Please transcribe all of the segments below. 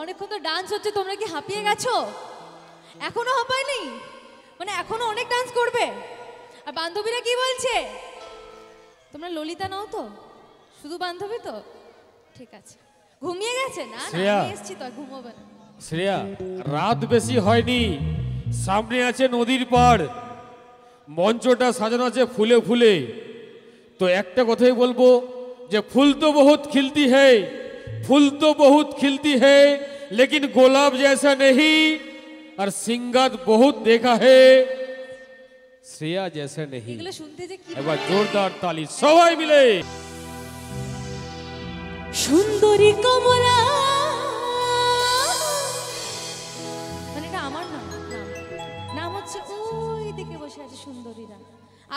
অনেকক্ষণ তো ডান্স হচ্ছে, তোমরা কি হাঁপিয়ে গেছো? এখনো হাঁপায়নি? মানে এখনো অনেক ডান্স করবে? আর বান্ধবীরা কি বলছে? তোমরা ললিতা নাও তো? শুধু বান্ধবী তো? ঠিক আছে। ঘুমিয়ে গেছে? না আমি এসছি তো, ঘুমোবে না। শ্রেয়া, রাত বেশি হয়নি, সামনে আছে নদীর পাড়, মঞ্চটা সাজানো আছে ফুলে ফুলে। তো একটা কথাই বলবো যে ফুল তো বহুত খিলতি হ্যায়, फूल तो बहुत खिलती है लेकिन गुलाब जैसा नहीं, और सिंगार बहुत देखा है श्रेया जैसा नहीं। एक बार जोरदार ताली सबाई मिले। सुंदरी कमला মানে এটা আমার নাম, নাম হচ্ছে ওই দিকে বসে আছে সুন্দরীরা।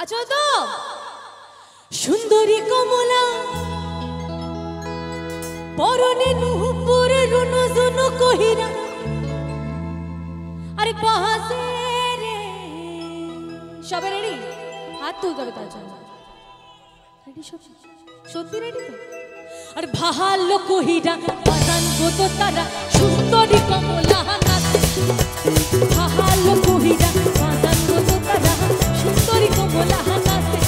আছো তো? সুন্দরী কমলা পরনে নুপুর রুনু জুনু কহিরা, আরে কহাসে রে। সবাই রেডি? হাত তুলতে হবে তার জন্য। রেডি সব? সত্যি রেডি তো? আরে ভালো কহিরা বাজান গো তো তারা সুন্দরী কমলা নাচে। ভালো কহিরা বাজান গো তো তারা সুন্দরী কমলা নাচে।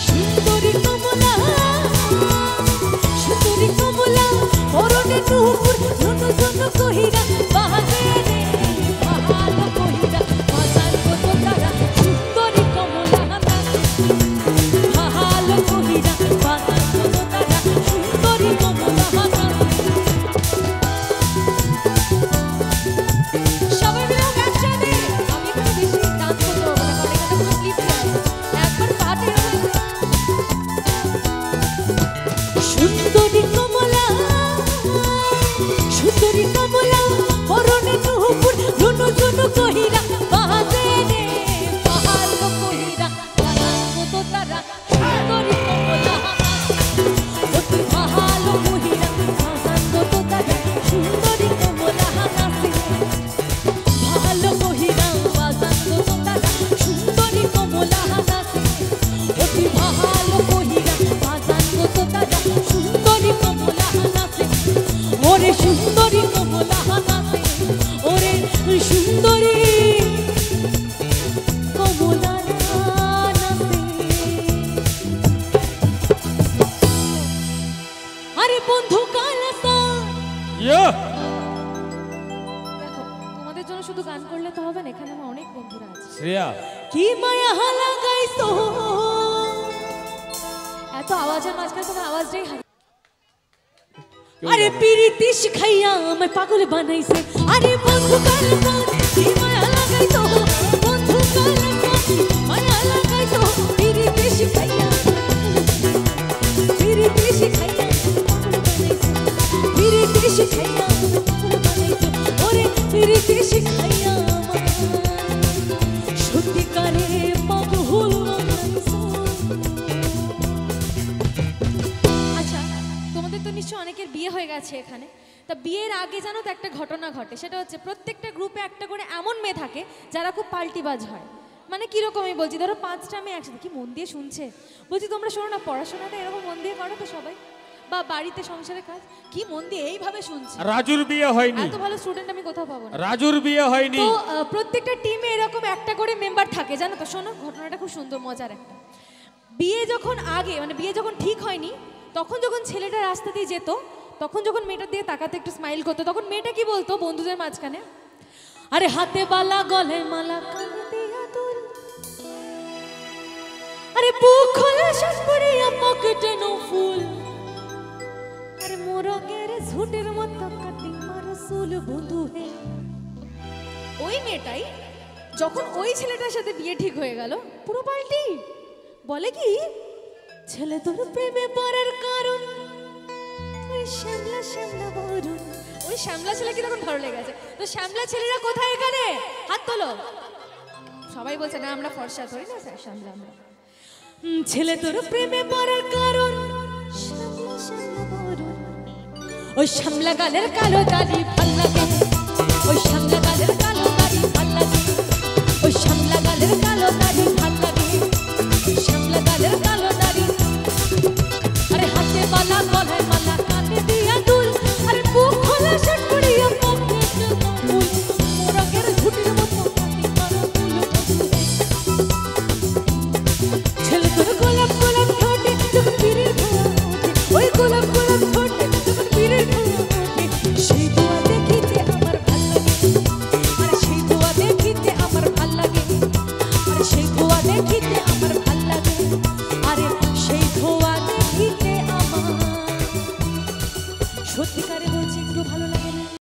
সুন্দরী কমলা, সুন্দরী কমলা পরনে নুপুর রুনু জুনু কহিরা, বাজে রে ভালো কহিরা বাজান গো তো তারা সুন্দরী কমলা নাচে। ভালো কহিরা বাজান গো তো তারা সুন্দরী কমলা নাচে। সবাই মিলে একসাথে। আমি একটু বেশি ডান্স করতে পারবো না, কারণ এখানে পুরো ক্লিপ আছে। একবার পাতে সুন্দরী কমলা, সুন্দরী কমলা পরনে নুপুর রুনু জুনু কহিরা, বাজে রে ভালো কহিরা বাজান গো তো তারা সুন্দরী কমলা নাচে। অতি ভালো কহিরা বাজান গো তো তারা সুন্দরী কমলা নাচে। ভালো কহিরা বাজান গো তো তারা সুন্দরী কমলা নাচে। অতি ভালো কহিরা বাজান গো তো তারা সুন্দরী কমলা নাচে। ওরে সুন্দরী কমলা নাচে, ওরে সুন্দরী কমলা নাচে। আরে বন্ধু কালাসা, দেখো তোমাদের জন্য শুধু গান করলে তো হবে না, এখানে আমার অনেক বন্ধুরা আছে। শ্রেয়া কি মায়া লাগাইছো, এত আওয়াজের মাঝখানে তোমার আওয়াজটাই হারিয়ে। আরে পিরিতি শিখাইয়া আমায় পাগল বানাইছে। আরে বন্ধু কালাসা কি মায়া লাগাইছো, বন্ধু কালাসা মায়া লাগাইছো। পিরিতি শিখাইয়া, পিরিতি শিখাইয়া পাগল বানাইছে। পিরিতি শিখাইয়া পাগল বানাইছে। ওরে পিরিতি শিখাইয়া আমায় সত্যিকারে পাগল বানাইছো। আচ্ছা, তোমাদের তো নিশ্চয় অনেকের বিয়ে হয়ে গেছে এখানে। তা বিয়ের আগে জানো তো একটা ঘটনা ঘটে, সেটা হচ্ছে প্রত্যেকটা গ্রুপে একটা করে এমন মেয়ে থাকে যারা খুব পাল্টিবাজ হয়। মানে কিরকম আমি বলছি, ধরো 5টা মেয়ে একসাথে, কি মন দিয়ে শুনছে বলছি, তোমরা শোনো না, পড়াশোনাটা এরকম মন দিয়ে করো তো সবাই, বা বাড়িতে সংসারের কাজ কি মন দিয়ে এইভাবে শুনছে। রাজুর বিয়ে হয়নি, এত ভালো স্টুডেন্ট আমি কোথাও পাবো না। রাজুর বিয়ে হয়নি। তো প্রত্যেকটা টিমে এরকম একটা করে মেম্বার থাকে জানো তো। শোনো ঘটনাটা খুব সুন্দর মজার একটা। বিয়ে যখন আগে, মানে বিয়ে যখন ঠিক হয়নি, তখন যখন ছেলেটা রাস্তা দিয়ে যেত, তখন যখন মেয়েটার দিয়ে তাকাতে একটু স্মাইল করতো, তখন মেয়েটা কি বলতো বন্ধুদের মাঝখানে, আরে হাতে বালা গলে মালা কানে দিয়া দুল, আরে বুক খোলা শার্ট পরিয়া পকেটে নো ফুল, আরে মোরগের ঝুটের মতো কাটিং মারো চুল বন্ধু হে। ওই মেয়েটাই যখন ওই ছেলেটার সাথে বিয়ে ঠিক হয়ে গেল, পুরো পাল্টি বলে কি, ছেলে তোর প্রেমে পড়ার কারণ ওই শ্যামলা শ্যামলা বরুণ। ওই শ্যামলা ছেলে কি তখন ভালো লেগেছে। তো শ্যামলা ছেলেরা কোথায় এখানে? হাত তোলো। সবাই বলছে না আমরা ফর্সা ধরি না স্যার, শ্যামলা আমরা। ছেলে তোর প্রেমে পড়ার কারণ শ্যামলা শ্যামলা বরুণ। ওই শ্যামলা গালের কালো দাড়ি ভাল লাগে, ওই শ্যামলা গালের কালো দাড়ি ভাল লাগে, ওই শ্যামলা গালের কালো দাড়ি